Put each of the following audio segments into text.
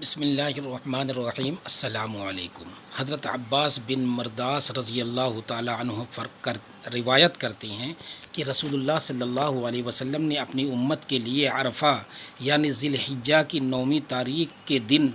بسم اللہ الرحمن الرحیم۔ السلام علیکم۔ حضرت عباس بن مرداس رضی اللہ تعالی عنہ روایت کرتے ہیں کہ رسول اللہ صلی اللہ علیہ وسلم نے اپنی امت کے لیے عرفہ یعنی ذی الحجہ کی 9ویں تاریخ کے دن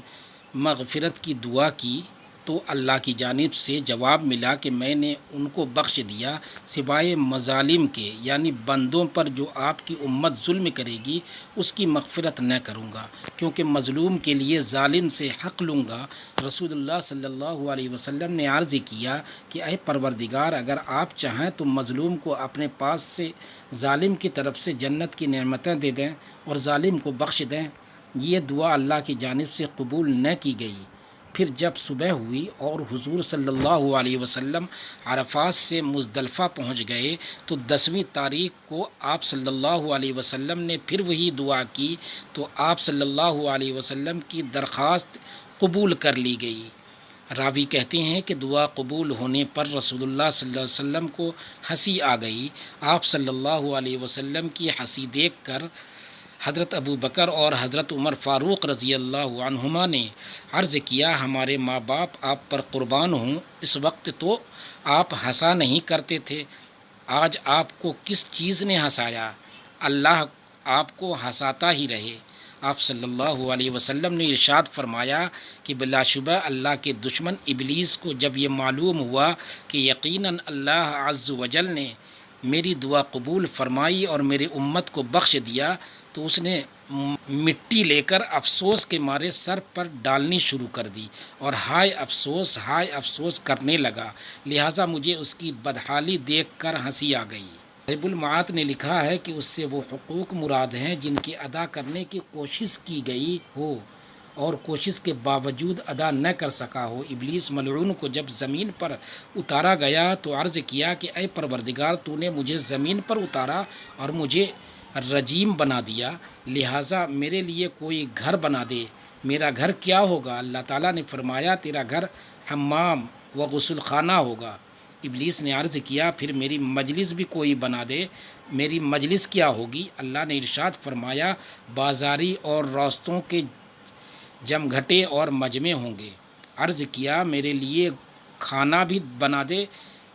مغفرت کی دعا کی تو اللہ کی جانب سے جواب ملا کہ میں نے ان کو بخش دیا سوائے مظالم کے، یعنی بندوں پر جو آپ کی امت ظلم کرے گی اس کی مغفرت نہ کروں گا، کیونکہ مظلوم کے لیے ظالم سے حق لوں گا۔ رسول اللہ صلی اللہ علیہ وسلم نے عرض کیا کہ اے پروردگار، اگر آپ چاہیں تو مظلوم کو اپنے پاس سے ظالم کی طرف سے جنت کی نعمتیں دے دیں اور ظالم کو بخش دیں۔ یہ دعا اللہ کی جانب سے قبول نہ کی گئی۔ پھر جب صبح ہوئی اور حضور صلی اللہ علیہ وسلم عرفات سے مزدلفہ پہنچ گئے تو 10ویں تاریخ کو آپ صلی اللہ علیہ وسلم نے پھر وہی دعا کی تو آپ صلی اللہ علیہ وسلم کی درخواست قبول کر لی گئی۔ راوی کہتے ہیں کہ دعا قبول ہونے پر رسول اللہ صلی اللہ علیہ وسلم کو ہنسی آ گئی۔ آپ صلی اللہ علیہ وسلم کی ہنسی دیکھ کر حضرت ابو بکر اور حضرت عمر فاروق رضی اللہ عنہما نے عرض کیا، ہمارے ماں باپ آپ پر قربان ہوں، اس وقت تو آپ ہنسا نہیں کرتے تھے، آج آپ کو کس چیز نے ہنسایا؟ اللہ آپ کو ہنساتا ہی رہے۔ آپ صلی اللہ علیہ وسلم نے ارشاد فرمایا کہ بلا شبہ اللہ کے دشمن ابلیس کو جب یہ معلوم ہوا کہ یقیناً اللہ عز و جل نے میری دعا قبول فرمائی اور میری امت کو بخش دیا تو اس نے مٹی لے کر افسوس کے مارے سر پر ڈالنی شروع کر دی اور ہائے افسوس کرنے لگا، لہٰذا مجھے اس کی بدحالی دیکھ کر ہنسی آ گئی۔ رب المعاد نے لکھا ہے کہ اس سے وہ حقوق مراد ہیں جن کی ادا کرنے کی کوشش کی گئی ہو اور کوشش کے باوجود ادا نہ کر سکا ہو۔ ابلیس ملعون کو جب زمین پر اتارا گیا تو عرض کیا کہ اے پروردگار، تو نے مجھے زمین پر اتارا اور مجھے رجیم بنا دیا، لہٰذا میرے لیے کوئی گھر بنا دے۔ میرا گھر کیا ہوگا؟ اللہ تعالیٰ نے فرمایا، تیرا گھر حمام و غسل خانہ ہوگا۔ ابلیس نے عرض کیا، پھر میری مجلس بھی کوئی بنا دے۔ میری مجلس کیا ہوگی؟ اللہ نے ارشاد فرمایا، بازاری اور راستوں کے جمگھٹے اور مجمع ہوں گے۔ عرض کیا، میرے لیے کھانا بھی بنا دے۔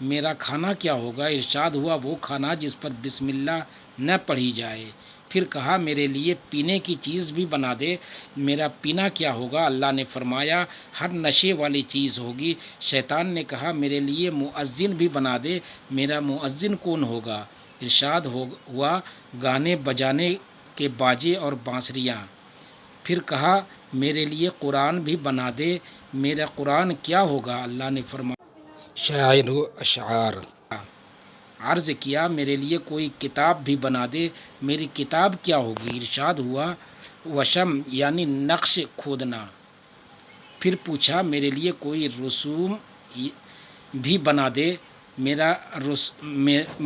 میرا کھانا کیا ہوگا؟ ارشاد ہوا، وہ کھانا جس پر بسم اللہ نہ پڑھی جائے۔ پھر کہا، میرے لیے پینے کی چیز بھی بنا دے۔ میرا پینا کیا ہوگا؟ اللہ نے فرمایا، ہر نشے والی چیز ہوگی۔ شیطان نے کہا، میرے لیے مؤذن بھی بنا دے۔ میرا مؤذن کون ہوگا؟ ارشاد ہوا، گانے بجانے کے باجے اور بانسریاں۔ پھر کہا، میرے لیے قرآن بھی بنا دے۔ میرا قرآن کیا ہوگا؟ اللہ نے فرمایا، شاعر و اشعار۔ عرض کیا، میرے لیے کوئی کتاب بھی بنا دے۔ میری کتاب کیا ہوگی؟ ارشاد ہوا، وشم یعنی نقش کھودنا۔ پھر پوچھا، میرے لیے کوئی رسوم بھی بنا دے۔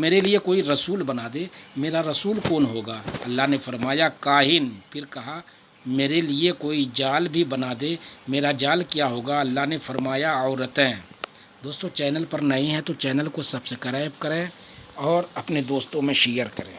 میرے لیے کوئی رسول بنا دے۔ میرا رسول کون ہوگا؟ اللہ نے فرمایا، کاہن۔ پھر کہا، میرے لیے کوئی جال بھی بنا دے۔ میرا جال کیا ہوگا؟ اللہ نے فرمایا، عورتیں۔ دوستو، چینل پر نئے ہیں تو چینل کو سبسکرائب کریں اور اپنے دوستوں میں شیئر کریں۔